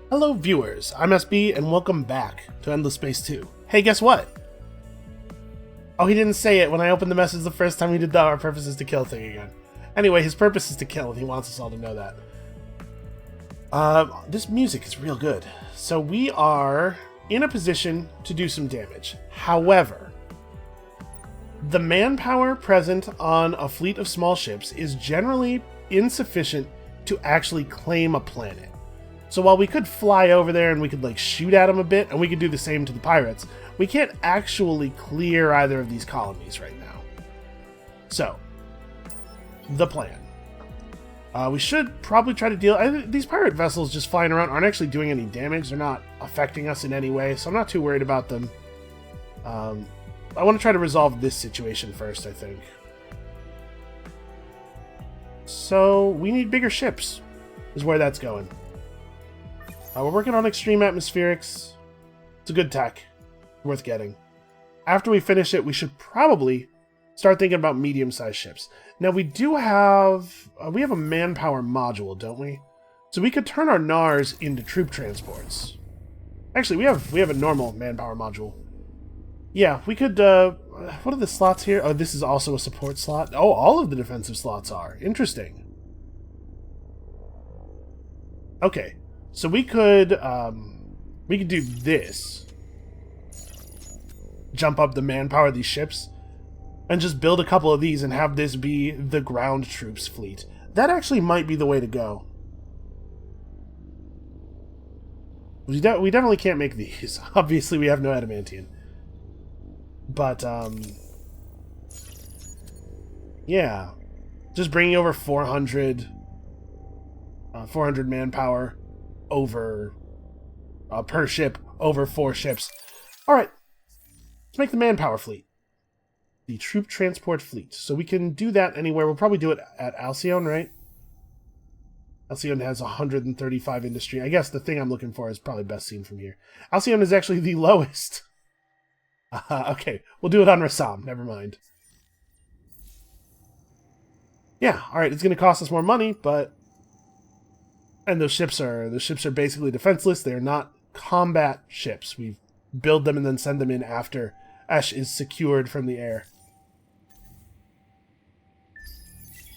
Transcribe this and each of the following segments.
Hello viewers, I'm SB and welcome back to Endless Space 2. Hey, guess what? Oh, he didn't say it when I opened the message the first time he did the our purpose is to kill thing again. Anyway, his purpose is to kill and he wants us all to know that. This music is real good. So we are in a position to do some damage. However, the manpower present on a fleet of small ships is generally insufficient to actually claim a planet. So while we could fly over there and we could like shoot at them a bit, and we could do the same to the pirates, we can't actually clear either of these colonies right now. So, the plan. We should probably try to deal... these pirate vessels just flying around aren't actually doing any damage. They're not affecting us in any way, so I'm not too worried about them. I want to try to resolve this situation first, I think. So, we need bigger ships, is where that's going. We're working on extreme atmospherics. It's a good tech. Worth getting. After we finish it, we should probably start thinking about medium-sized ships. Now, we do have... we have a manpower module, don't we? So we could turn our NARs into troop transports. Actually, we have a normal manpower module. Yeah, we could... what are the slots here? Oh, this is also a support slot. Oh, all of the defensive slots are. Interesting. Okay. So we could do this. Jump up the manpower of these ships and just build a couple of these and have this be the ground troops fleet. That actually might be the way to go. We definitely can't make these. Obviously, we have no adamantium. But, yeah. Just bringing over 400 manpower over per ship over 4 ships. Alright, let's make the manpower fleet. The troop transport fleet. So we can do that anywhere. We'll probably do it at Alcyon, right? Alcyon has 135 industry. I guess the thing I'm looking for is probably best seen from here. Alcyon is actually the lowest. Okay, we'll do it on Rassam. Never mind. Yeah, alright, it's going to cost us more money, but... And those ships are basically defenseless. They're not combat ships. We build them and then send them in after Ash is secured from the air.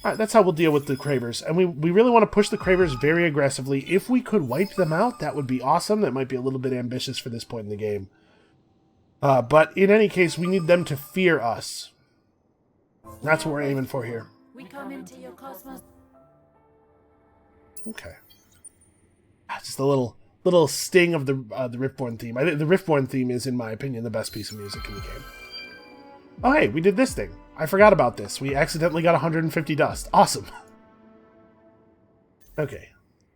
Alright, that's how we'll deal with the Cravers. And we really want to push the Cravers very aggressively. If we could wipe them out, that would be awesome. That might be a little bit ambitious for this point in the game. But in any case, we need them to fear us. That's what we're aiming for here. We come into your cosmos. Okay. Just a little sting of the Riftborn theme. I think the Riftborn theme is, in my opinion, the best piece of music in the game. Oh, hey, we did this thing. I forgot about this. We accidentally got 150 dust. Awesome. Okay.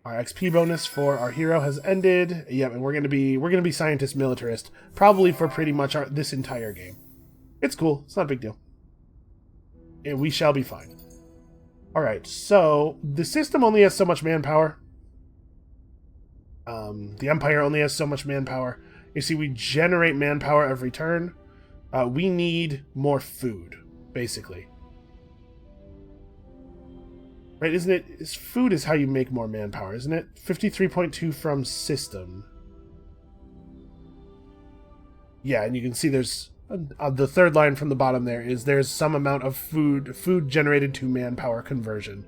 Our XP bonus for our hero has ended. Yep, and we're gonna be scientist militarist probably for pretty much this entire game. It's cool. It's not a big deal. And we shall be fine. All right. So the system only has so much manpower. The Empire only has so much manpower. You see, we generate manpower every turn. We need more food, basically. Right, isn't it? Food is how you make more manpower, isn't it? 53.2 from system. Yeah, and you can see there's... the third line from the bottom there's some amount of food generated to manpower conversion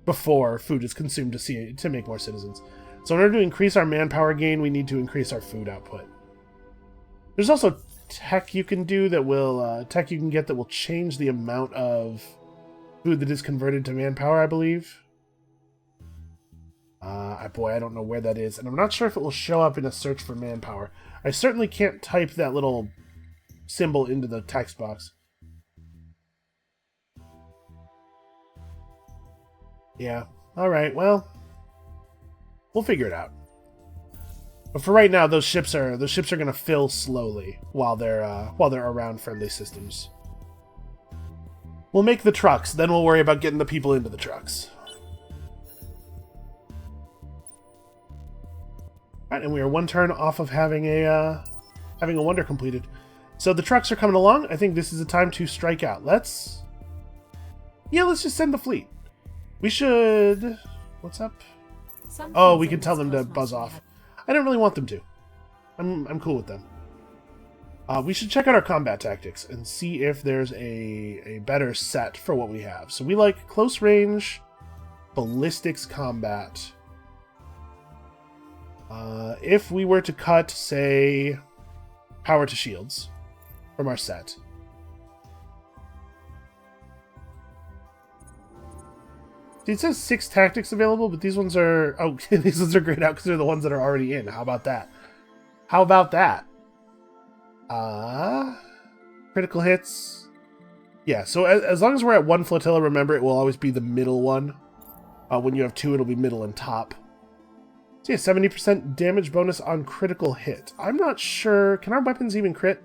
before food is consumed to make more citizens. So in order to increase our manpower gain, we need to increase our food output. There's also tech you can do that will get that will change the amount of food that is converted to manpower, I believe. Boy, I don't know where that is, and I'm not sure if it will show up in a search for manpower. I certainly can't type that little symbol into the text box. Yeah. All right. Well, we'll figure it out. But for right now, those ships are going to fill slowly while they're around friendly systems. We'll make the trucks, then we'll worry about getting the people into the trucks. All right, and we are one turn off of having a wonder completed. So the trucks are coming along. I think this is a time to strike out. Let's just send the fleet. We should... What's up? Oh, we can tell them to buzz off. I don't really want them to. I'm cool with them. We should check out our combat tactics and see if there's a better set for what we have. So we like close range, ballistics combat. If we were to cut, say, power to shields from our set. See, it says 6 tactics available, but these ones are... Oh, these ones are grayed out because they're the ones that are already in. How about that? How about that? Critical hits. Yeah, so as long as we're at 1 flotilla, remember, it will always be the middle one. When you have 2, it'll be middle and top. So yeah, 70% damage bonus on critical hit. I'm not sure... Can our weapons even crit?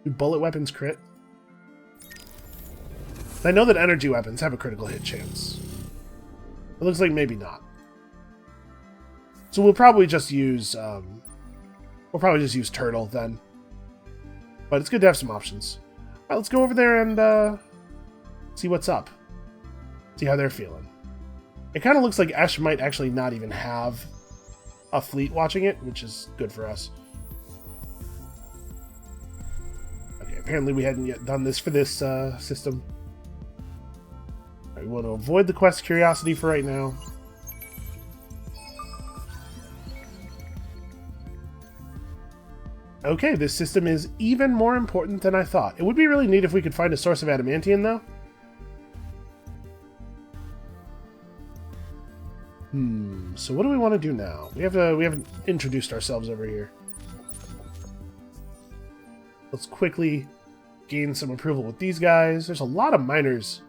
Do bullet weapons crit? I know that energy weapons have a critical hit chance. It looks like maybe not. So we'll probably just use turtle then. But it's good to have some options. Alright, let's go over there and see what's up. See how they're feeling. It kind of looks like Esh might actually not even have a fleet watching it, which is good for us. Okay, apparently we hadn't yet done this for this system. We want to avoid the quest curiosity for right now. Okay, this system is even more important than I thought. It would be really neat if we could find a source of adamantium, though. So what do we want to do now? We haven't introduced ourselves over here. Let's quickly gain some approval with these guys. There's a lot of miners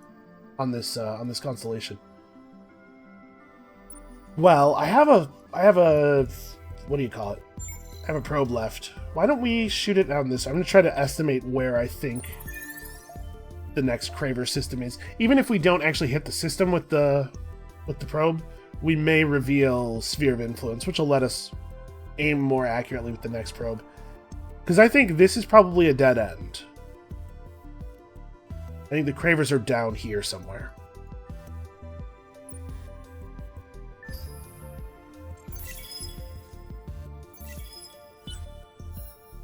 on this constellation. Well, I have a what do you call it? I have a probe left. Why don't we shoot it down this? I'm gonna try to estimate where I think the next Cravers system is. Even if we don't actually hit the system with the probe, we may reveal Sphere of Influence, which will let us aim more accurately with the next probe. Because I think this is probably a dead end. I think the Cravers are down here somewhere.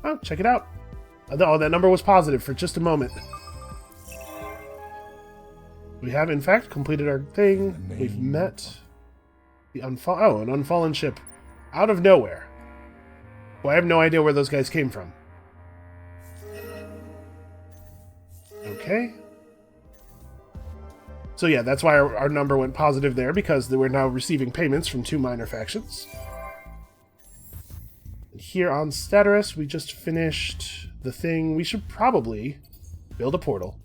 Oh, check it out. Oh, that number was positive for just a moment. We have, in fact, completed our thing. We've met the an unfallen ship out of nowhere. Well, I have no idea where those guys came from. Okay. So yeah, that's why our number went positive there, because we're now receiving payments from 2 minor factions. And here on Staterus, we just finished the thing. We should probably build a portal.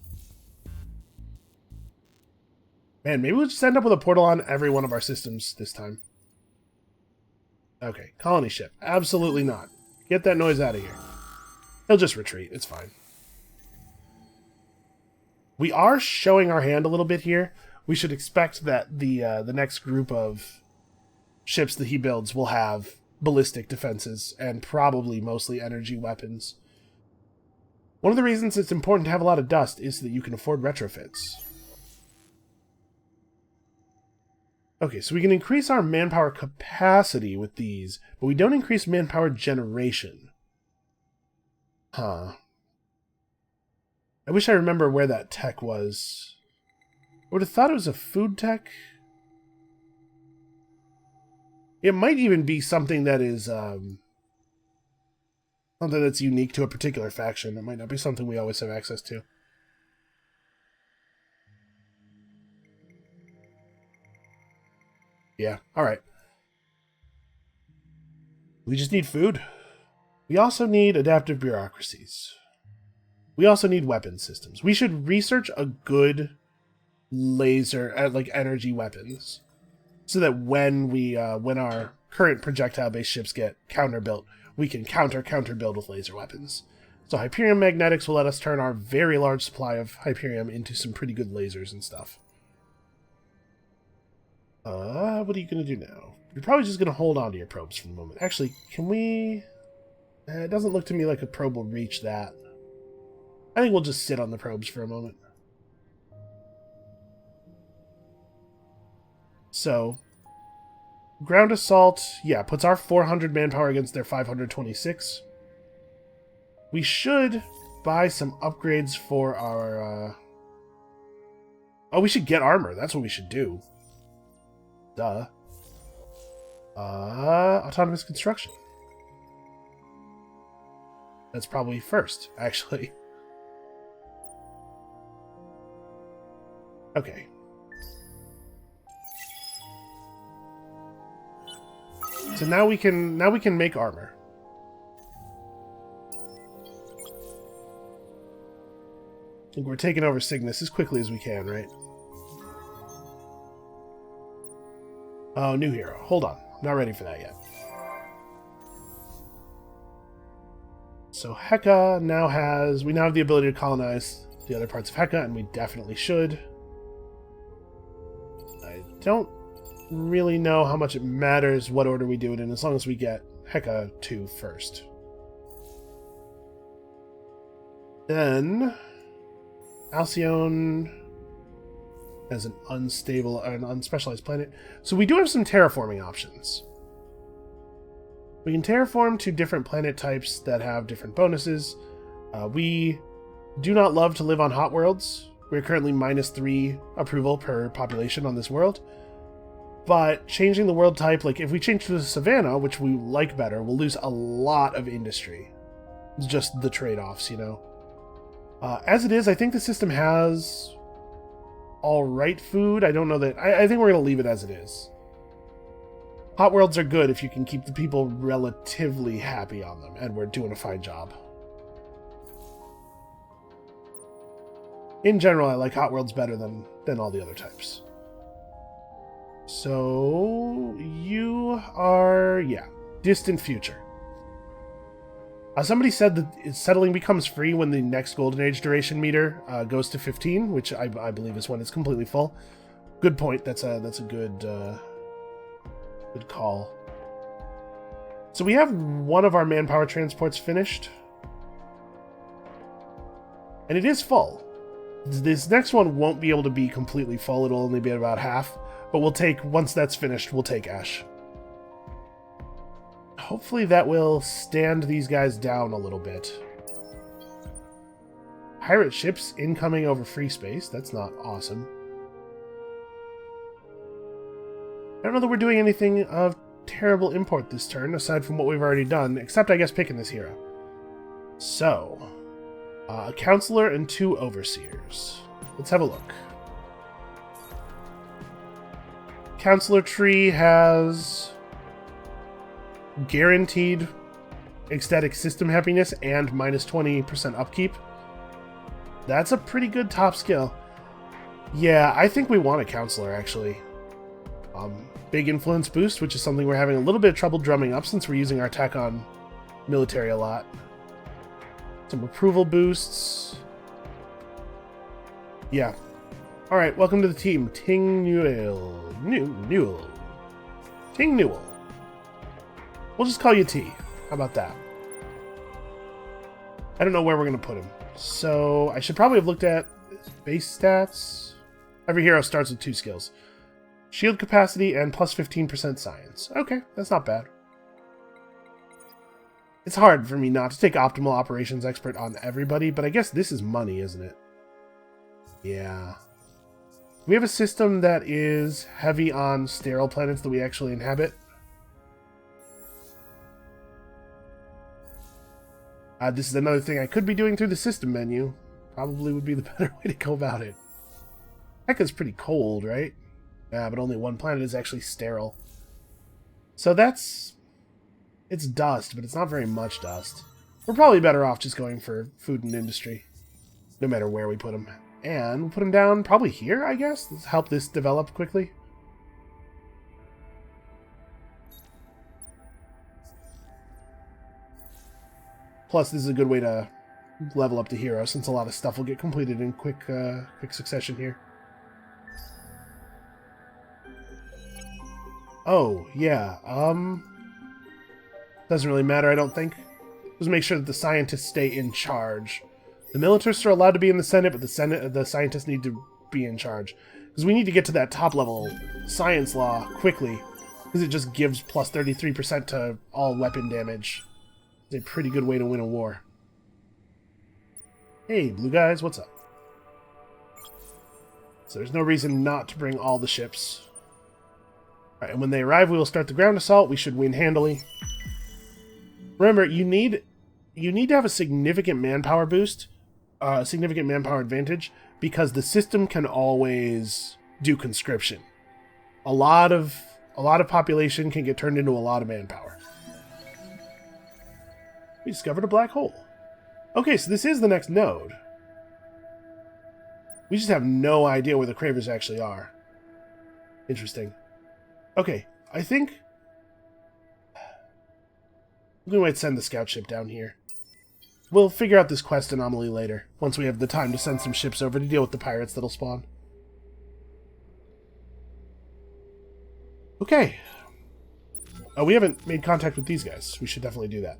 Man, maybe we'll just end up with a portal on every one of our systems this time. Okay, colony ship. Absolutely not. Get that noise out of here. He'll just retreat. It's fine. We are showing our hand a little bit here. We should expect that the next group of ships that he builds will have ballistic defenses and probably mostly energy weapons. One of the reasons it's important to have a lot of dust is so that you can afford retrofits. Okay, so we can increase our manpower capacity with these, but we don't increase manpower generation. Huh. I wish I remember where that tech was. I would have thought it was a food tech. It might even be something that is, something that's unique to a particular faction. It might not be something we always have access to. Yeah, alright. We just need food. We also need adaptive bureaucracies. We also need weapon systems. We should research a good laser, like energy weapons, so that when our current projectile-based ships get counter-built, we can counter-build with laser weapons. So Hyperion magnetics will let us turn our very large supply of Hyperium into some pretty good lasers and stuff. What are you going to do now? You're probably just going to hold on to your probes for the moment. Actually, can we... it doesn't look to me like a probe will reach that. I think we'll just sit on the probes for a moment. So, Ground assault, yeah, puts our 400 manpower against their 526. We should buy some upgrades for our... Oh, we should get armor. That's what we should do. Duh. Autonomous construction. That's probably first, actually. Okay. So now we can make armor. I think we're taking over Cygnus as quickly as we can, right? Oh, new hero. Hold on. I'm not ready for that yet. So Heka now has... We now have the ability to colonize the other parts of Heka, and we definitely should. I don't really know how much it matters what order we do it in, as long as we get Heka 2 first. Then... Alcyone as an unspecialized planet. So we do have some terraforming options. We can terraform to different planet types that have different bonuses. We do not love to live on hot worlds. We're currently -3 approval per population on this world. But changing the world type, like if we change to the Savannah, which we like better, we'll lose a lot of industry. It's just the trade-offs, you know? As it is, I think the system has alright food. I don't know that... I think we're going to leave it as it is. Hot worlds are good if you can keep the people relatively happy on them, and we're doing a fine job. In general, I like hot worlds better than all the other types. So, you are... yeah, distant future. Somebody said that settling becomes free when the next Golden Age duration meter goes to 15, which I believe is when it's completely full. Good point. That's a good good call. So we have one of our manpower transports finished, and it is full. This next one won't be able to be completely full. It'll only be at about half, but we'll take, once that's finished, we'll take Ash. Hopefully that will stand these guys down a little bit. Pirate ships incoming over free space. That's not awesome. I don't know that we're doing anything of terrible import this turn, aside from what we've already done, except I guess picking this hero. So, a counselor and 2 overseers. Let's have a look. Counselor tree has... guaranteed ecstatic system happiness and -20% upkeep. That's a pretty good top skill. Yeah, I think we want a counselor, actually. Big influence boost, which is something we're having a little bit of trouble drumming up since we're using our attack on military a lot. Some approval boosts. Yeah. Alright, welcome to the team. Ting Newell. Ting Newell. We'll just call you T. How about that? I don't know where we're going to put him. So, I should probably have looked at base stats. Every hero starts with 2 skills. Shield capacity and plus 15% science. Okay, that's not bad. It's hard for me not to take optimal operations expert on everybody, but I guess this is money, isn't it? Yeah. We have a system that is heavy on sterile planets that we actually inhabit. This is another thing I could be doing through the system menu. Probably would be the better way to go about it. Heka's pretty cold, right? Yeah, but only one planet is actually sterile. So that's... it's dust, but it's not very much dust. We're probably better off just going for food and industry. No matter where we put them. And we'll put them down probably here, I guess? Let's help this develop quickly. Plus, this is a good way to level up the hero, since a lot of stuff will get completed in quick succession here. Oh, yeah, doesn't really matter, I don't think. Just make sure that the scientists stay in charge. The militarists are allowed to be in the Senate, but the scientists need to be in charge. Because we need to get to that top-level science law quickly, Because it just gives plus 33% to all weapon damage. It's a pretty good way to win a war. Hey, blue guys, what's up? So there's no reason not to bring all the ships. Alright, and when they arrive, we will start the ground assault. We should win handily. Remember, you need to have a significant manpower boost, significant manpower advantage, because the system can always do conscription. A lot of population can get turned into a lot of manpower. We discovered a black hole. Okay, so this is the next node. We just have no idea where the Cravers actually are. Interesting. Okay, I think we might send the scout ship down here. We'll figure out this quest anomaly later, once we have the time to send some ships over to deal with the pirates that'll spawn. Okay. Oh, we haven't made contact with these guys. We should definitely do that.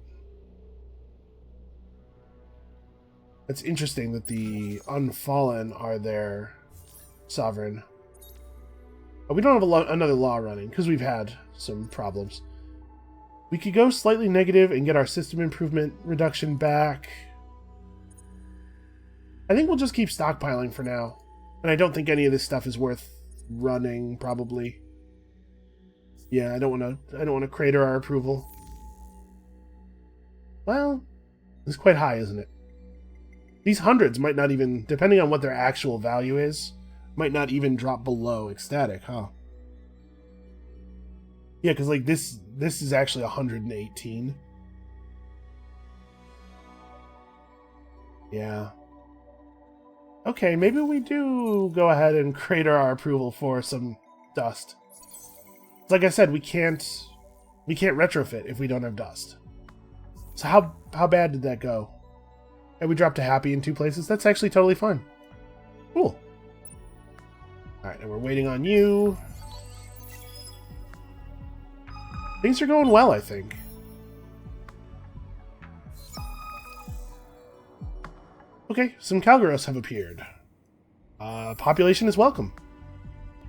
It's interesting that the Unfallen are their sovereign. Oh, we don't have another law running, because we've had some problems. We could go slightly negative and get our system improvement reduction back. I think we'll just keep stockpiling for now. And I don't think any of this stuff is worth running, probably. Yeah, I don't want to crater our approval. Well, it's quite high, isn't it? These hundreds might not even, depending on what their actual value is, might not even drop below ecstatic, huh? Yeah, because like this is actually 118. Yeah. Okay, maybe we do go ahead and crater our approval for some dust. Like I said, we can't retrofit if we don't have dust. So how bad did that go? And we dropped to happy in 2 places. That's actually totally fine. Cool. Alright, and we're waiting on you. Things are going well, I think. Okay, some Calgaros have appeared. Population is welcome.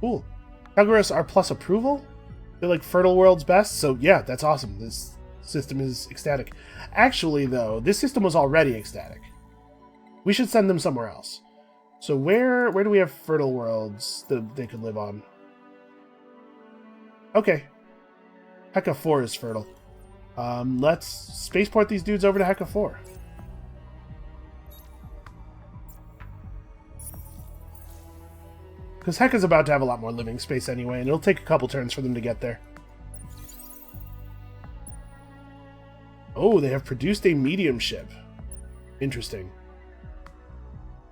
Cool. Calgaros are plus approval? They're like Fertile World's best, so yeah, that's awesome. This system is ecstatic. Actually, though, this system was already ecstatic. We should send them somewhere else. So where do we have Fertile Worlds that they could live on? Okay. Heka 4 is fertile. Let's spaceport these dudes over to Heka 4. Because Heka's about to have a lot more living space anyway, and it'll take a couple turns for them to get there. Oh, they have produced a medium ship. Interesting.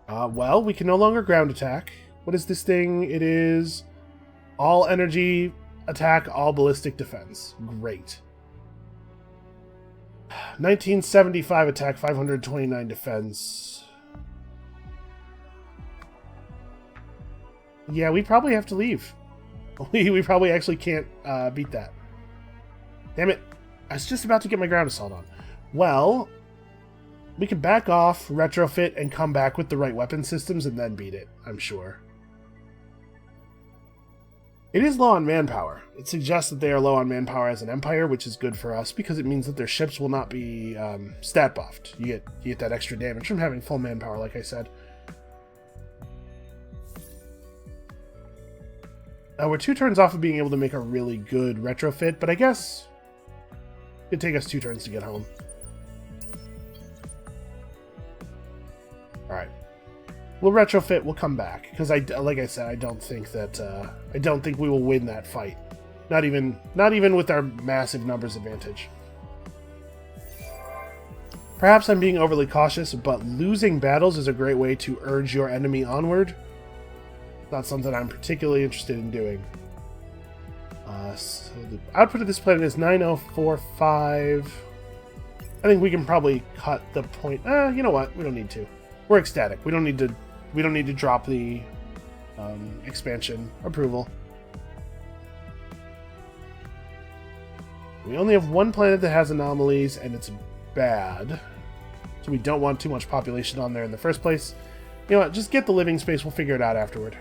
Well, we can no longer ground attack. What is this thing? It is all energy attack, all ballistic defense. Great. 1975 attack, 529 defense. Yeah, we probably have to leave. We probably actually can't beat that. Damn it. I was just about to get my ground assault on. Well, we can back off, retrofit, and come back with the right weapon systems and then beat it, I'm sure. It is low on manpower. It suggests that they are low on manpower as an empire, which is good for us because it means that their ships will not be stat buffed. You get that extra damage from having full manpower, like I said. We're 2 turns off of being able to make a really good retrofit, but I guess it'd take us 2 turns to get home. Alright. We'll retrofit, we'll come back. Because like I said, I don't think we will win that fight. Not even with our massive numbers advantage. Perhaps I'm being overly cautious, but losing battles is a great way to urge your enemy onward. Not something I'm particularly interested in doing. So the output of this planet is 9045. I think we can probably cut the point. You know what? We don't need to. We're ecstatic. We don't need to drop the expansion approval. We only have 1 planet that has anomalies, and it's bad. So we don't want too much population on there in the first place. You know what? Just get the living space. We'll figure it out afterward.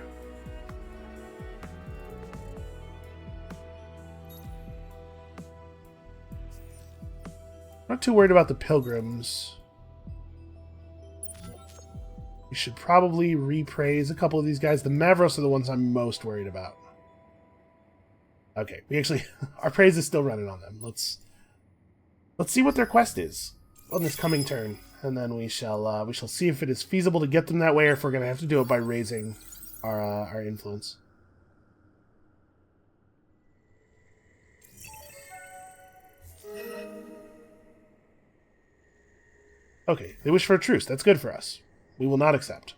Not too worried about the pilgrims. We should probably repraise a couple of these guys. The Mavros are the ones I'm most worried about. Okay, we actually... our praise is still running on them. Let's see what their quest is on this coming turn. And then we shall see if it is feasible to get them that way, or if we're going to have to do it by raising our influence. Okay, they wish for a truce. That's good for us. We will not accept.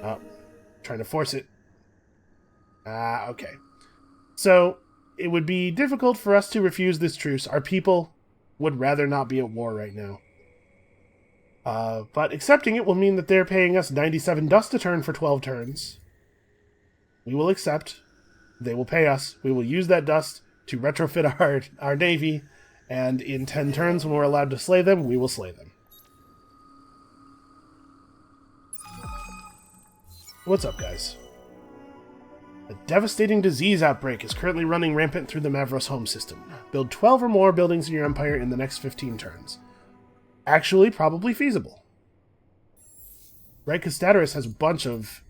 Oh, trying to force it. Okay. So, it would be difficult for us to refuse this truce. Our people would rather not be at war right now. But accepting it will mean that they're paying us 97 dust a turn for 12 turns. We will accept. They will pay us. We will use that dust to retrofit our navy, and in 10 turns, when we're allowed to slay them, we will slay them. What's up, guys? A devastating disease outbreak is currently running rampant through the Mavros home system. Build 12 or more buildings in your empire in the next 15 turns. Actually, probably feasible. Right, because Staturis has a bunch of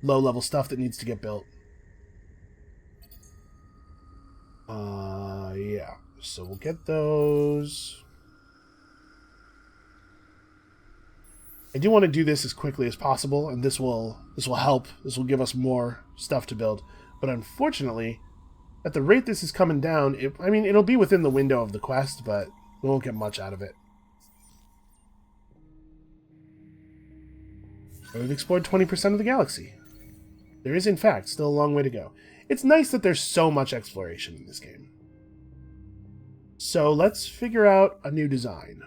low-level stuff that needs to get built. Yeah. So we'll get those. I do want to do this as quickly as possible, and this will help. This will give us more stuff to build. But unfortunately, at the rate this is coming down, it'll be within the window of the quest, but we won't get much out of it. We've explored 20% of the galaxy. There is, in fact, still a long way to go. It's nice that there's so much exploration in this game. So let's figure out a new design.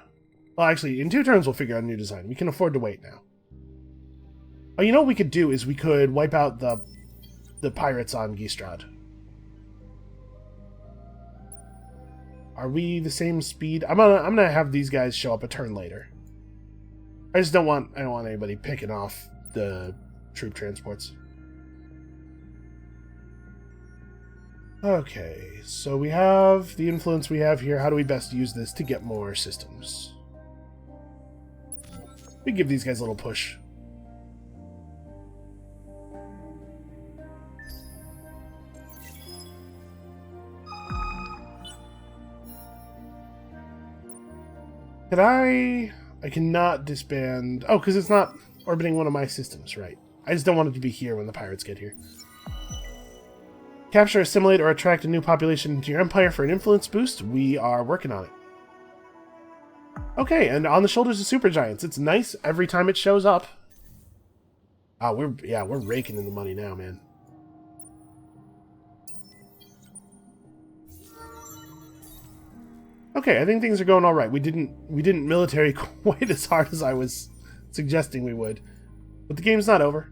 Well, actually, in 2 turns we'll figure out a new design. We can afford to wait now. Oh, you know what we could do is we could wipe out the pirates on Gistrad. Are we the same speed? I'm gonna have these guys show up a turn later. I don't want anybody picking off the troop transports. Okay, so we have the influence we have here. How do we best use this to get more systems? We give these guys a little push. I cannot disband... Oh, because it's not orbiting one of my systems, right. I just don't want it to be here when the pirates get here. Capture, assimilate, or attract a new population into your empire for an influence boost. We are working on it. Okay, and on the shoulders of supergiants. It's nice every time it shows up. We're raking in the money now, man. Okay, I think things are going all right. We didn't military quite as hard as I was suggesting we would, but the game's not over.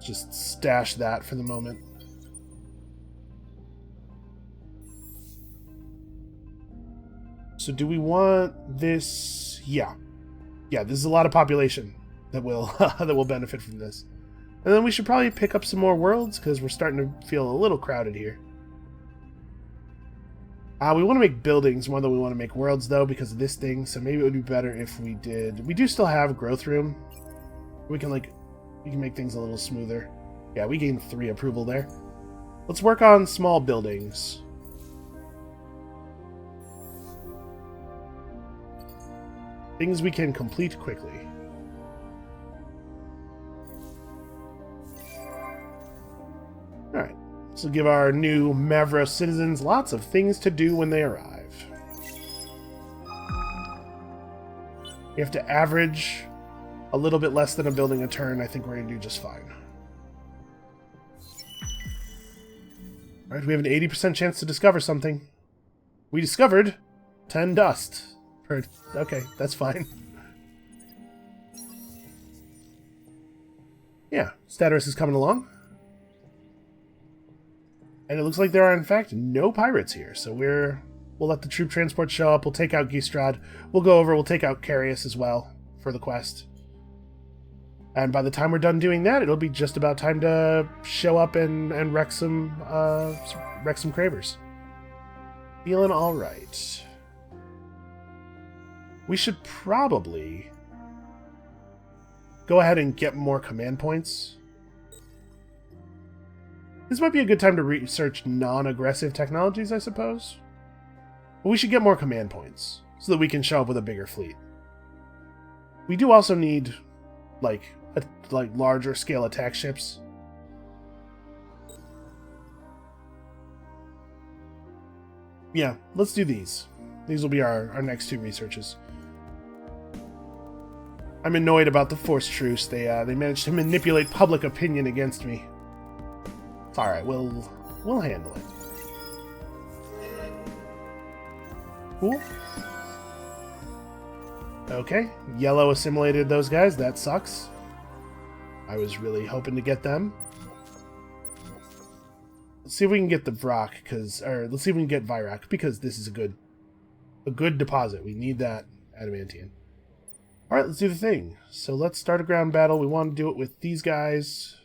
Just stash that for the moment. So do we want this? Yeah, this is a lot of population that will that will benefit from this. And then we should probably pick up some more worlds because we're starting to feel a little crowded here. We want to make buildings more than we want to make worlds, though, because of this thing. So maybe it would be better if we did. We do still have growth room. We can make things a little smoother. Yeah, we gained 3 approval there. Let's work on small buildings. Things we can complete quickly. Alright. This will give our new Mavros citizens lots of things to do when they arrive. We have to average a little bit less than a building a turn. I think we're going to do just fine. Alright, we have an 80% chance to discover something. We discovered 10 dust. Okay, that's fine. Yeah, Staturis is coming along. And it looks like there are, in fact, no pirates here. So we'll let the troop transport show up. We'll take out Gistrad. We'll go over. We'll take out Carius as well for the quest. And by the time we're done doing that, it'll be just about time to show up and wreck some Cravers. Feeling alright. We should probably go ahead and get more command points. This might be a good time to research non-aggressive technologies, I suppose. But we should get more command points so that we can show up with a bigger fleet. We do also need, like larger scale attack ships. Yeah, let's do these. These will be our next two researches. I'm annoyed about the forced truce. They managed to manipulate public opinion against me. It's alright, we'll handle it. Cool. Okay, yellow assimilated those guys. That sucks. I was really hoping to get them. Let's see if we can get the Vrak, let's see if we can get Virak, because this is a good deposit. We need that adamantium. Alright, let's do the thing. So let's start a ground battle. We want to do it with these guys.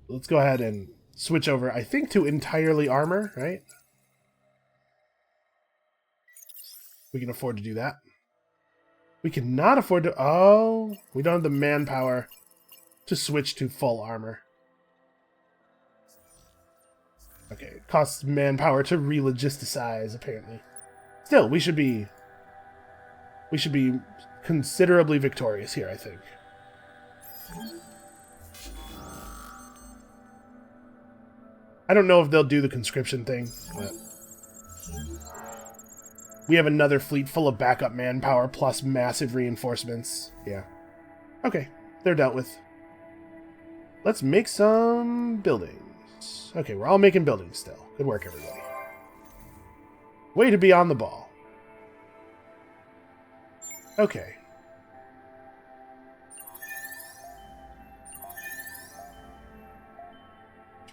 Let's go ahead and switch over, I think, to entirely armor, right? We can afford to do that. We cannot afford to... Oh, we don't have the manpower to switch to full armor. Okay, it costs manpower to re-logisticize, apparently. Still, we should be considerably victorious here, I think. I don't know if they'll do the conscription thing, but... We have another fleet full of backup manpower plus massive reinforcements. Yeah. Okay, they're dealt with. Let's make some buildings. Okay, we're all making buildings still. Good work, everybody. Way to be on the ball. Okay.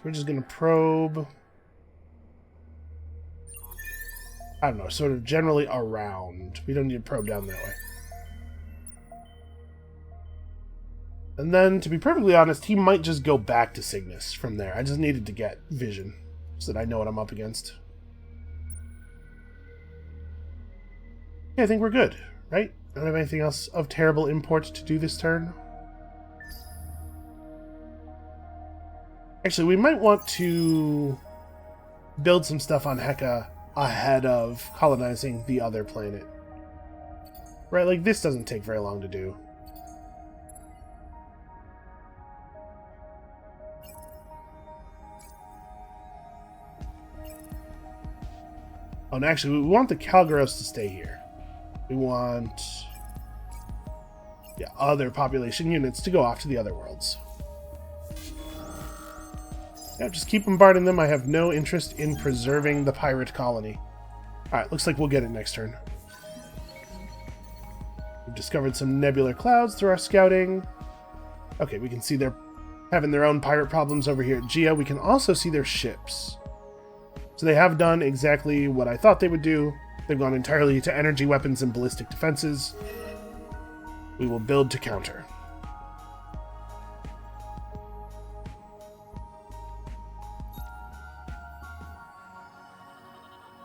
We're just going to probe... I don't know, sort of generally around. We don't need to probe down that way. And then, to be perfectly honest, he might just go back to Cygnus from there. I just needed to get vision, so that I know what I'm up against. Yeah, I think we're good, right? I don't have anything else of terrible import to do this turn. Actually, we might want to build some stuff on Heka ahead of colonizing the other planet. Right, like this doesn't take very long to do. Oh, and actually, we want the Kalgaros to stay here. We want... yeah, other population units to go off to the other worlds. Yeah, just keep bombarding them. I have no interest in preserving the pirate colony. Alright, looks like we'll get it next turn. We've discovered some nebular clouds through our scouting. Okay, we can see they're having their own pirate problems over here at Gia. We can also see their ships. So they have done exactly what I thought they would do. They've gone entirely to energy weapons and ballistic defenses. We will build to counter.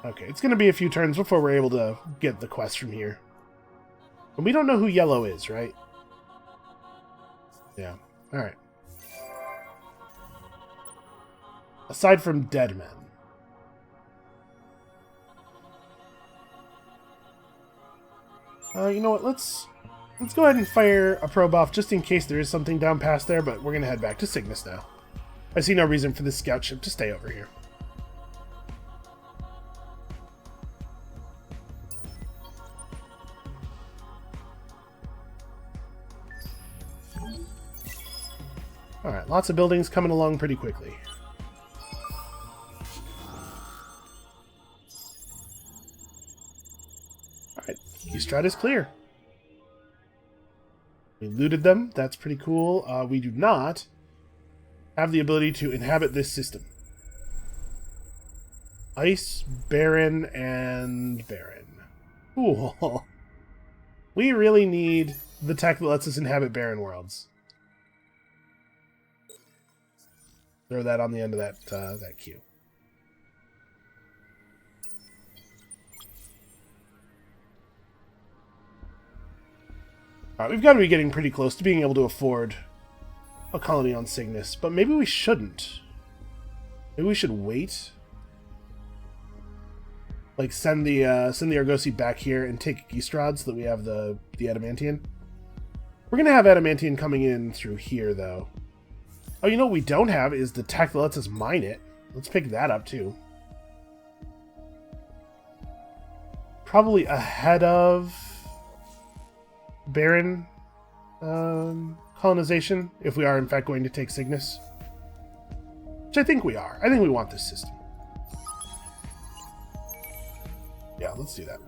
Okay, it's going to be a few turns before we're able to get the quest from here. And we don't know who yellow is, right? Yeah, alright. Aside from dead men. You know what, let's go ahead and fire a probe off just in case there is something down past there, but we're going to head back to Cygnus now. I see no reason for this scout ship to stay over here. Alright, lots of buildings coming along pretty quickly. Alright, Eastrat is clear. We looted them, that's pretty cool. We do not have the ability to inhabit this system. Ice, Barren, and Barren. Ooh. We really need the tech that lets us inhabit barren worlds. Throw that on the end of that queue. Alright, we've got to be getting pretty close to being able to afford a colony on Cygnus, but maybe we shouldn't. Maybe we should wait. Like, send the Argosy back here and take Gistrad so that we have the Adamantian. We're gonna have Adamantian coming in through here, though. Oh, you know what we don't have is the tech that lets us mine it. Let's pick that up, too. Probably ahead of Baron colonization, if we are in fact going to take Cygnus. Which I think we are. I think we want this system. Yeah, let's do that.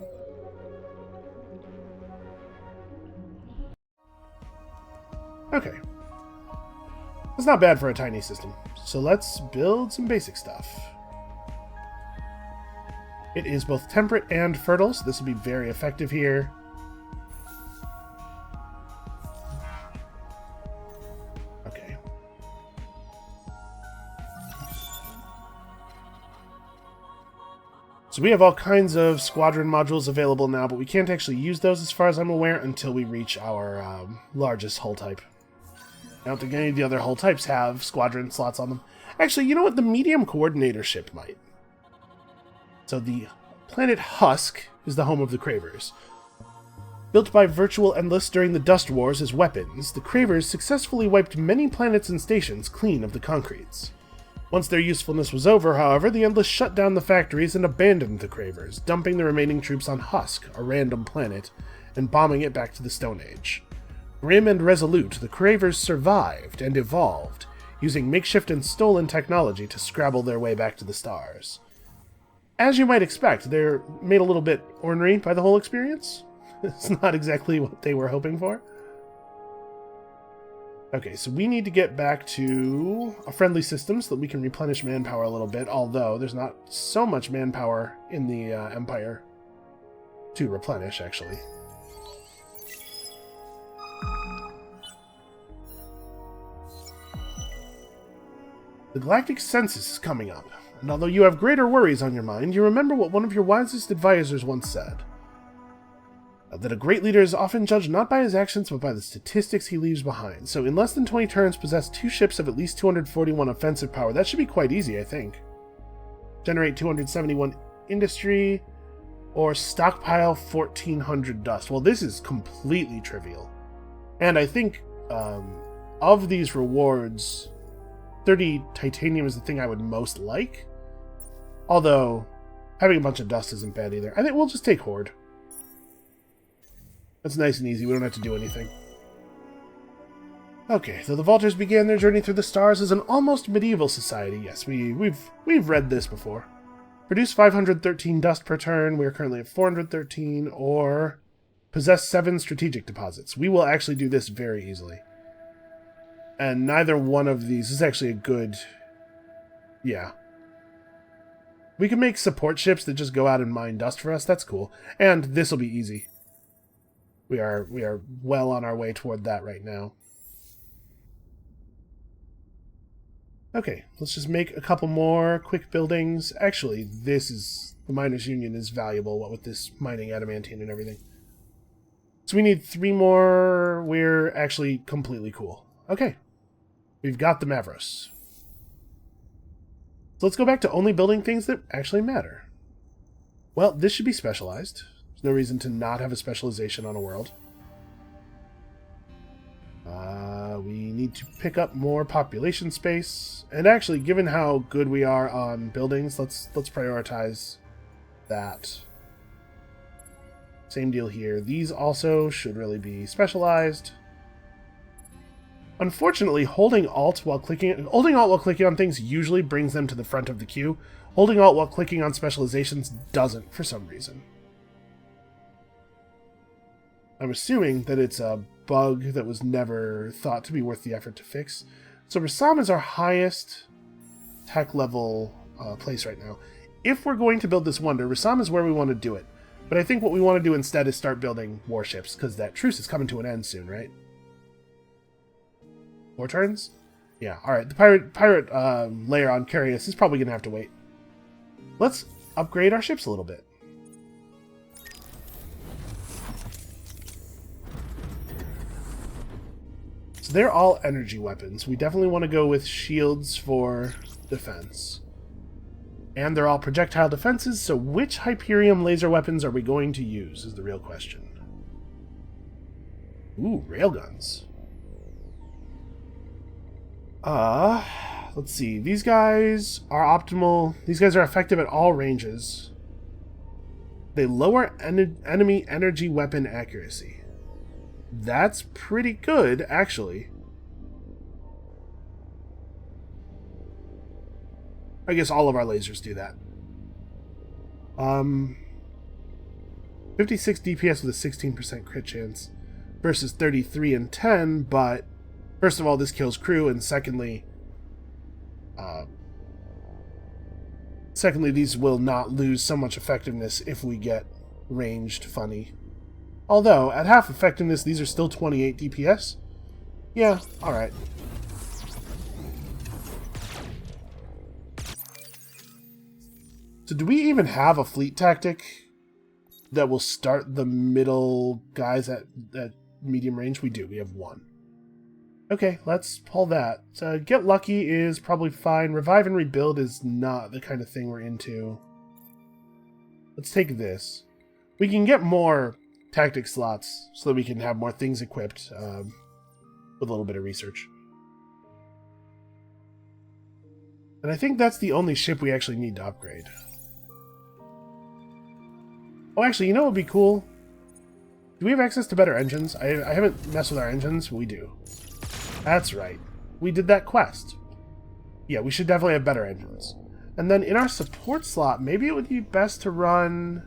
Okay. That's not bad for a tiny system. So let's build some basic stuff. It is both temperate and fertile, so this will be very effective here. Okay. So we have all kinds of squadron modules available now, but we can't actually use those as far as I'm aware until we reach our largest hull type. I don't think any of the other hull types have squadron slots on them. Actually, you know what? The medium coordinator ship might. So the planet Husk is the home of the Cravers. Built by Virtual Endless during the Dust Wars as weapons, the Cravers successfully wiped many planets and stations clean of the concretes. Once their usefulness was over, however, the Endless shut down the factories and abandoned the Cravers, dumping the remaining troops on Husk, a random planet, and bombing it back to the Stone Age. Grim and resolute, the Cravers survived and evolved, using makeshift and stolen technology to scrabble their way back to the stars. As you might expect, they're made a little bit ornery by the whole experience. It's not exactly what they were hoping for. Okay, so we need to get back to a friendly system so that we can replenish manpower a little bit, although there's not so much manpower in the Empire to replenish, actually. The Galactic Census is coming up, and although you have greater worries on your mind, you remember what one of your wisest advisors once said. That a great leader is often judged not by his actions, but by the statistics he leaves behind. So in less than 20 turns, possess 2 ships of at least 241 offensive power. That should be quite easy, I think. Generate 271 industry, or stockpile 1,400 dust. Well, this is completely trivial. And I think of these rewards, 30 titanium is the thing I would most like. Although, having a bunch of dust isn't bad either. I think we'll just take Horde. That's nice and easy. We don't have to do anything. Okay, so the Vultures began their journey through the stars as an almost medieval society. Yes, we've read this before. Produce 513 dust per turn. We are currently at 413. Or possess 7 strategic deposits. We will actually do this very easily. And neither one of these is actually a good... Yeah. We can make support ships that just go out and mine dust for us. That's cool. And this will be easy. We are well on our way toward that right now. Okay, let's just make a couple more quick buildings. Actually, the Miners' Union is valuable, what with this mining adamantine and everything. So we need 3 more. We're actually completely cool. Okay, we've got the Mavros. So let's go back to only building things that actually matter. Well, this should be specialized. There's no reason to not have a specialization on a world. We need to pick up more population space. And actually, given how good we are on buildings, let's prioritize that. Same deal here. These also should really be specialized. Unfortunately, holding Alt while clicking on things usually brings them to the front of the queue. Holding Alt while clicking on specializations doesn't for some reason. I'm assuming that it's a bug that was never thought to be worth the effort to fix. So Rassam is our highest tech level place right now. If we're going to build this wonder, Rassam is where we want to do it. But I think what we want to do instead is start building warships, because that truce is coming to an end soon, right? 4 turns? Yeah, alright. The pirate layer on Carius is probably going to have to wait. Let's upgrade our ships a little bit. So they're all energy weapons. We definitely want to go with shields for defense. And they're all projectile defenses, so which Hyperium laser weapons are we going to use is the real question. Ooh, railguns. Let's see. These guys are optimal. These guys are effective at all ranges. They lower enemy energy weapon accuracy. That's pretty good, actually. I guess all of our lasers do that. 56 DPS with a 16% crit chance versus 33 and 10, but first of all, this kills crew, and secondly, these will not lose so much effectiveness if we get ranged funny. Although, at half effectiveness, these are still 28 DPS. Yeah, alright. So do we even have a fleet tactic that will start the middle guys at medium range? We do. We have one. Okay, let's pull that. So get lucky is probably fine. Revive and rebuild is not the kind of thing we're into. Let's take this. We can get more tactic slots so that we can have more things equipped with a little bit of research. And I think that's the only ship we actually need to upgrade. Oh, actually, you know what would be cool? Do we have access to better engines? I haven't messed with our engines. We do. That's right. We did that quest. Yeah, we should definitely have better engines. And then in our support slot, maybe it would be best to run...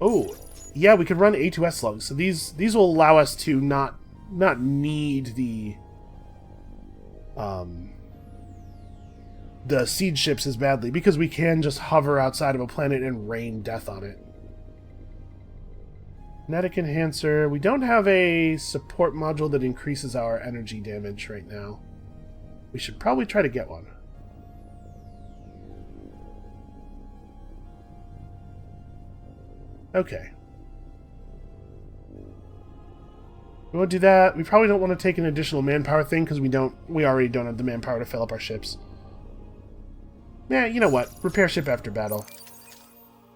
Oh, yeah, we could run A2S slugs. So these will allow us to not need the siege ships as badly, because we can just hover outside of a planet and rain death on it. Kinetic enhancer. We don't have a support module that increases our energy damage right now. We should probably try to get one. Okay. We won't do that. We probably don't want to take an additional manpower thing because we already don't have the manpower to fill up our ships. Yeah, you know what? Repair ship after battle.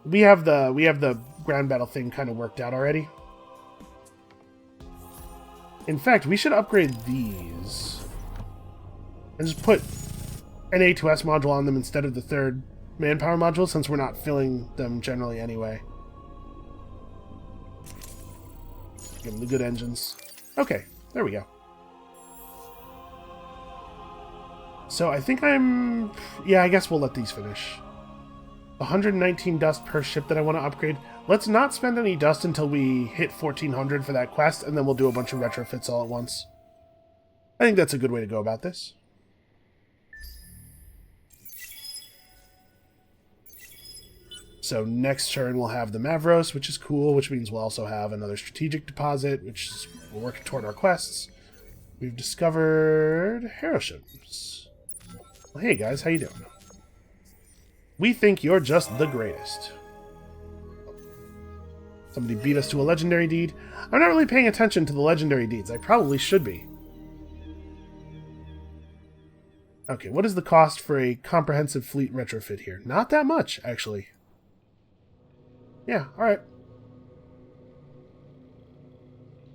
We have the ground battle thing kind of worked out already. In fact, we should upgrade these and just put an A2S module on them instead of the third manpower module, since we're not filling them generally anyway. Give them the good engines. Okay, there we go. So I think yeah, I guess we'll let these finish. 119 dust per ship that I want to upgrade. Let's not spend any dust until we hit 1400 for that quest, and then we'll do a bunch of retrofits all at once. I think that's a good way to go about this. So next turn we'll have the Mavros, which is cool, which means we'll also have another strategic deposit, which is we're working toward our quests. We've discovered Heroshims. Well, hey guys, how you doing? We think you're just the greatest. Somebody beat us to a legendary deed. I'm not really paying attention to the legendary deeds. I probably should be. Okay, what is the cost for a comprehensive fleet retrofit here? Not that much, actually. Yeah, alright.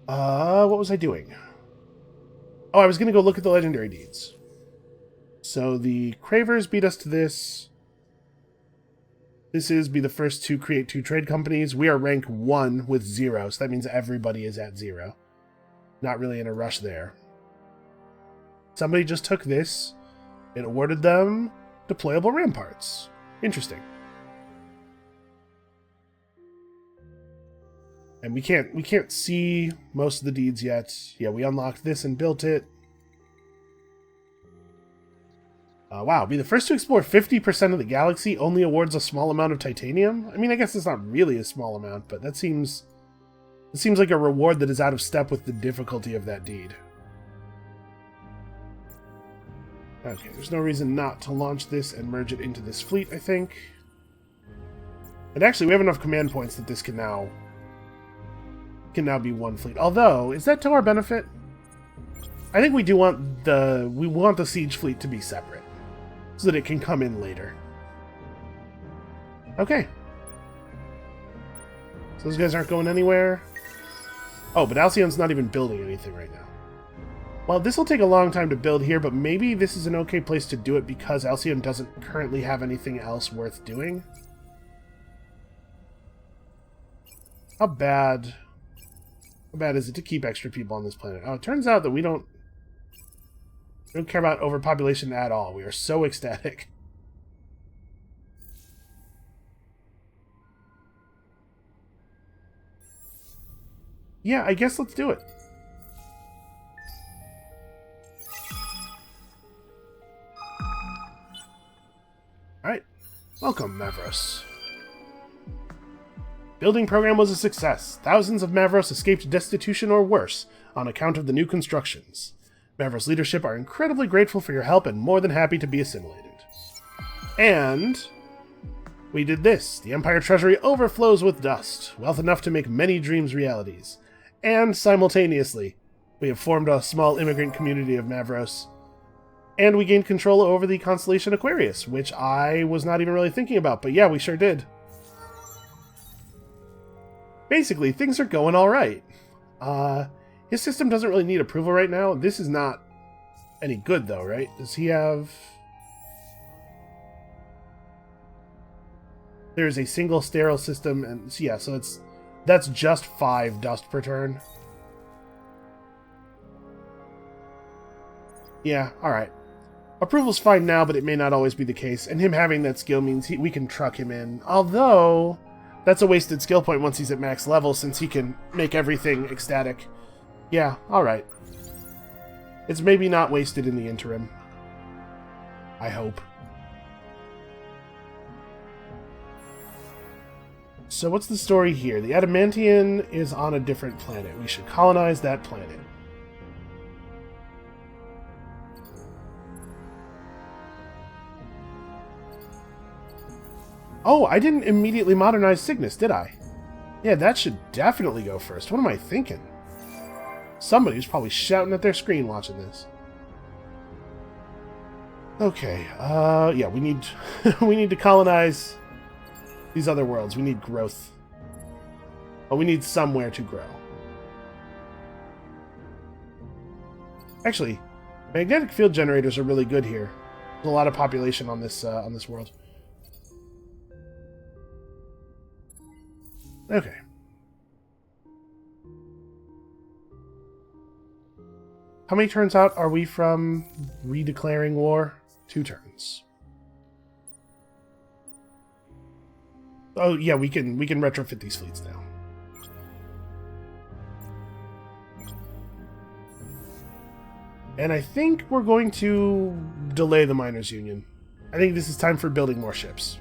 What was I doing? Oh, I was going to go look at the legendary deeds. So the Cravers beat us to this. This is be the first to create 2 trade companies. We are rank 1 with 0, so that means everybody is at 0. Not really in a rush there. Somebody just took this and awarded them deployable ramparts. Interesting. And we can't see most of the deeds yet. Yeah, we unlocked this and built it. Wow, be the first to explore 50% of the galaxy, only awards a small amount of titanium? I mean, I guess it's not really a small amount, but it seems like a reward that is out of step with the difficulty of that deed. Okay, there's no reason not to launch this and merge it into this fleet, I think. And actually, we have enough command points that this can now be one fleet. Although, is that to our benefit? I think we do want the siege fleet to be separate, so that it can come in later. Okay. So those guys aren't going anywhere. Oh, but Alcyon's not even building anything right now. Well, this will take a long time to build here, but maybe this is an okay place to do it because Alcyon doesn't currently have anything else worth doing. How bad is it to keep extra people on this planet? Oh, it turns out that we don't care about overpopulation at all. We are so ecstatic. Yeah, I guess let's do it. Alright. Welcome, Mavros. Building program was a success. Thousands of Mavros escaped destitution or worse on account of the new constructions. Mavros leadership are incredibly grateful for your help and more than happy to be assimilated. And we did this. The Empire Treasury overflows with dust, wealth enough to make many dreams realities. And simultaneously, we have formed a small immigrant community of Mavros. And we gained control over the constellation Aquarius, which I was not even really thinking about, but yeah, we sure did. Basically, things are going alright. His system doesn't really need approval right now. This is not any good, though, right? Does he have... There's a single sterile system, and yeah, so that's just 5 dust per turn. Yeah, alright. Approval's fine now, but it may not always be the case, and him having that skill means we can truck him in. Although, that's a wasted skill point once he's at max level, since he can make everything ecstatic. Yeah, alright. It's maybe not wasted in the interim. I hope. So what's the story here? The Adamantian is on a different planet. We should colonize that planet. Oh, I didn't immediately modernize Cygnus, did I? Yeah, that should definitely go first. What am I thinking? Somebody's probably shouting at their screen watching this. Okay, yeah, we need we need to colonize these other worlds. We need growth. Oh, we need somewhere to grow. Actually, magnetic field generators are really good here. There's a lot of population on this world. Okay. How many turns out are we from redeclaring war? 2 turns. Oh yeah, we can retrofit these fleets now. And I think we're going to delay the Miners' Union. I think this is time for building more ships.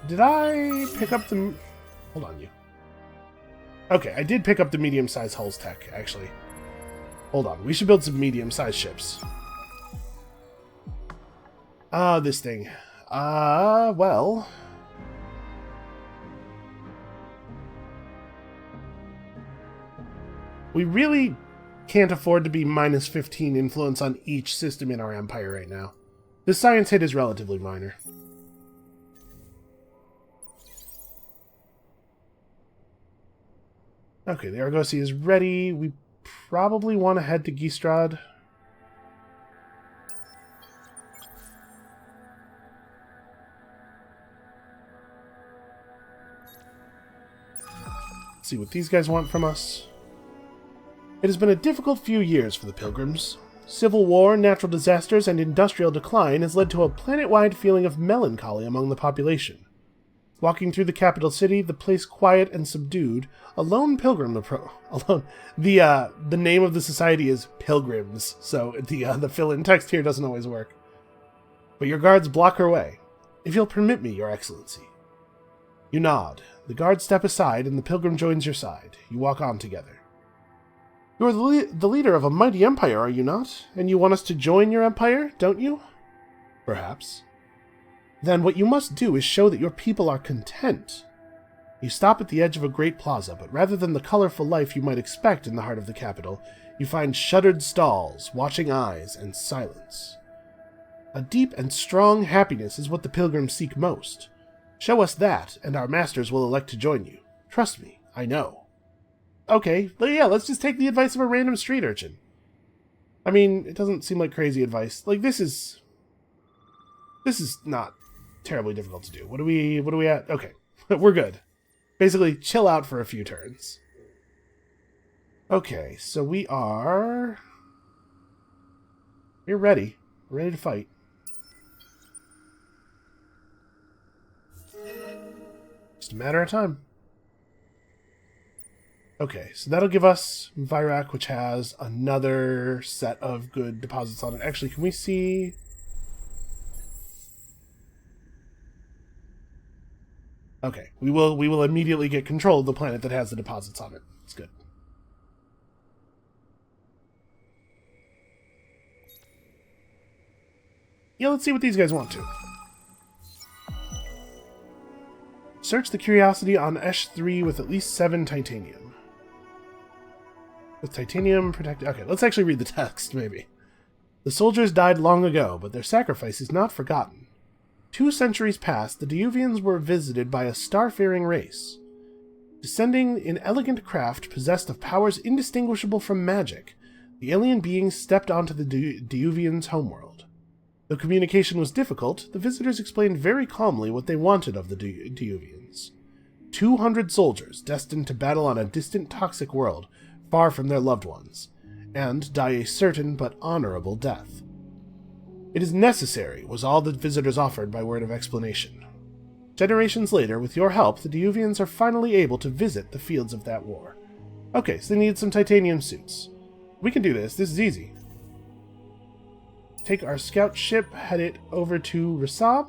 Did I pick up the... Hold on, you. Okay, I did pick up the medium-sized hulls tech, actually. Hold on, we should build some medium-sized ships. This thing. Well... We really can't afford to be minus 15 influence on each system in our empire right now. The science hit is relatively minor. Okay, the Argosy is ready. We probably want to head to Gistrad. Let's see what these guys want from us. It has been a difficult few years for the Pilgrims. Civil war, natural disasters, and industrial decline has led to a planet-wide feeling of melancholy among the population. Walking through the capital city, the place quiet and subdued, a lone pilgrim the name of the society is Pilgrims, so the fill-in text here doesn't always work. But your guards block her way. If you'll permit me, Your Excellency. You nod. The guards step aside, and the pilgrim joins your side. You walk on together. You are the leader of a mighty empire, are you not? And you want us to join your empire, don't you? Perhaps. then what you must do is show that your people are content. You stop at the edge of a great plaza, but rather than the colorful life you might expect in the heart of the capital, you find shuttered stalls, watching eyes, and silence. A deep and strong happiness is what the pilgrims seek most. Show us that, and our masters will elect to join you. Trust me, I know. Okay, yeah, let's just take the advice of a random street urchin. I mean, it doesn't seem like crazy advice. Like, this is not terribly difficult to do. What are we at? Okay, we're good. Basically, chill out for a few turns. Okay, so we're ready. We're ready to fight. Just a matter of time. Okay, so that'll give us Virak, which has another set of good deposits on it. Actually, can we see... Okay, we will immediately get control of the planet that has the deposits on it. It's good. Yeah, let's see what these guys want to. Search the curiosity on Esh 3 with at least 7 titanium. With titanium protected... Okay, let's actually read the text, maybe. The soldiers died long ago, but their sacrifice is not forgotten. 2 centuries past, the Diuvians were visited by a star-faring race. Descending in elegant craft possessed of powers indistinguishable from magic, the alien beings stepped onto the Diuvians' homeworld. Though communication was difficult, the visitors explained very calmly what they wanted of the Diuvians. 200 soldiers destined to battle on a distant toxic world, far from their loved ones, and die a certain but honorable death. It is necessary, was all the visitors offered by word of explanation. Generations later, with your help, the Diuvians are finally able to visit the fields of that war. Okay, so they need some titanium suits. We can do this. This is easy. Take our scout ship, head it over to Rasab,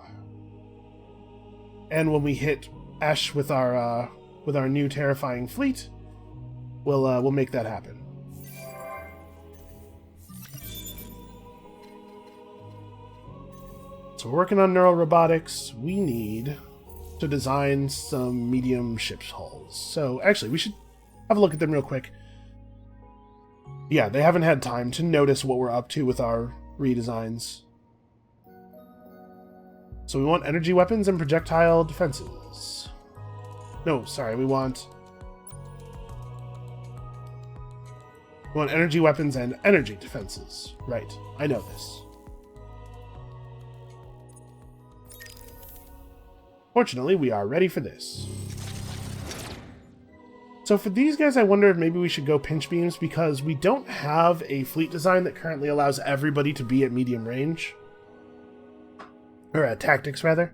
and when we hit Esh with our new terrifying fleet, we'll make that happen. So we're working on neural robotics. We need to design some medium ship's hulls. So actually, we should have a look at them real quick. Yeah, they haven't had time to notice what we're up to with our redesigns. So we want energy weapons and projectile defenses. No, sorry, we want energy weapons and energy defenses. Right, I know this. Fortunately, we are ready for this. So for these guys, I wonder if maybe we should go pinch beams, because we don't have a fleet design that currently allows everybody to be at medium range. Or at tactics, rather.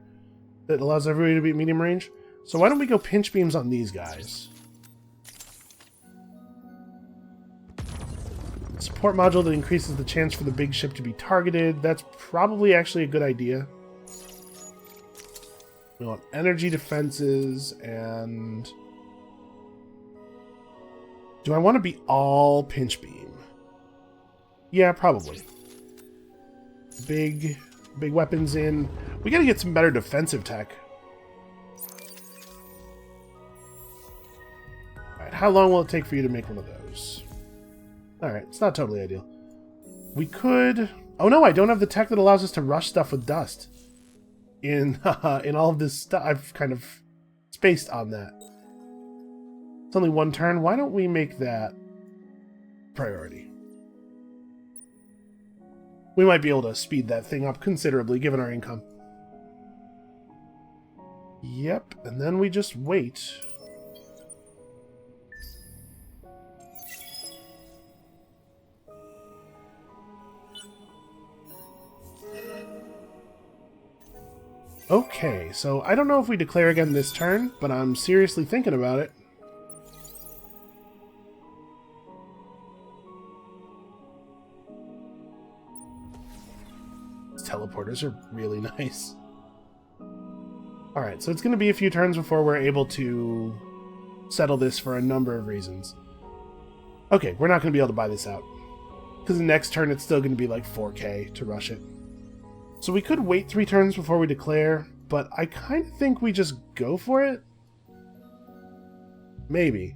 That allows everybody to be at medium range. So why don't we go pinch beams on these guys? Support module that increases the chance for the big ship to be targeted. That's probably actually a good idea. We want energy defenses and... Do I want to be all pinch beam? Yeah, probably. Big weapons in. We gotta get some better defensive tech. Alright, how long will it take for you to make one of those? Alright, it's not totally ideal. We could... Oh no, I don't have the tech that allows us to rush stuff with dust. In all of this stuff, I've kind of spaced on that. It's only one turn. Why don't we make that priority? We might be able to speed that thing up considerably, given our income. Yep, and then we just wait. Okay, so I don't know if we declare again this turn, but I'm seriously thinking about it. These teleporters are really nice. Alright, so it's going to be a few turns before we're able to settle this for a number of reasons. Okay, we're not going to be able to buy this out. Because the next turn it's still going to be like 4K to rush it. So we could wait 3 turns before we declare. but I kind of think we just go for it. Maybe.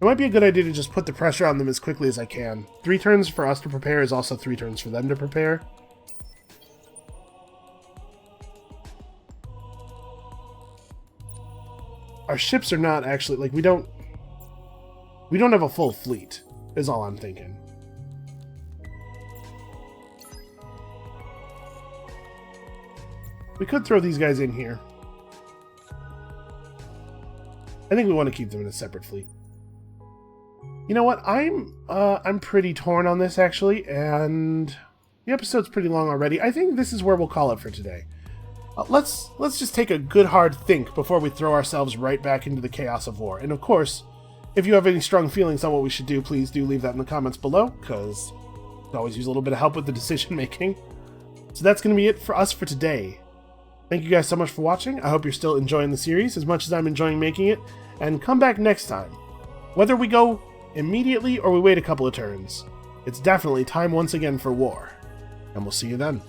It might be a good idea to just put the pressure on them as quickly as I can. 3 turns for us to prepare is also 3 turns for them to prepare. Our ships are not actually, like, we don't have a full fleet, is all I'm thinking. We could throw these guys in here. I think we want to keep them in a separate fleet. You know what? I'm pretty torn on this, actually, and the episode's pretty long already. I think this is where we'll call it for today. Let's just take a good hard think before we throw ourselves right back into the chaos of war. And of course, if you have any strong feelings on what we should do, please do leave that in the comments below, because we can always use a little bit of help with the decision making. So that's going to be it for us for today. Thank you guys so much for watching. I hope you're still enjoying the series as much as I'm enjoying making it, and come back next time. Whether we go immediately or we wait a couple of turns, it's definitely time once again for war, and we'll see you then.